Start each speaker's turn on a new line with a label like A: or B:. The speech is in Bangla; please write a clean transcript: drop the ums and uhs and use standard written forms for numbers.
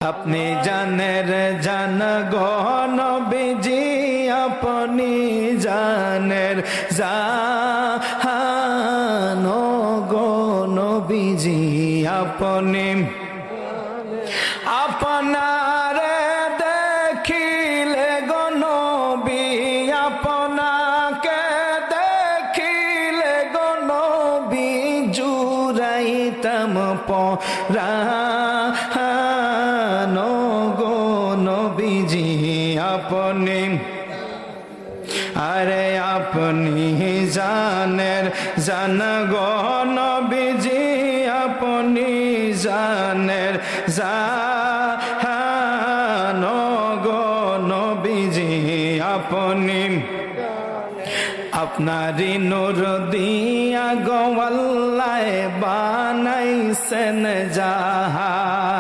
A: আপনি জানের জান গো নবীজি আপনি জানের জান গো নবীজি আপনি আপনারে দেখিলে গো নবী আপনাকে দেখিলে গো নবী জুরাইতাম পরাণ গো নবীজি আপনি আরে আপনি জানের জান গো নবীজি আপনি জানের জান গো নবীজি আপনি আপনারি নূর দিয়া গো আল্লাহ বানাইছেন জাহান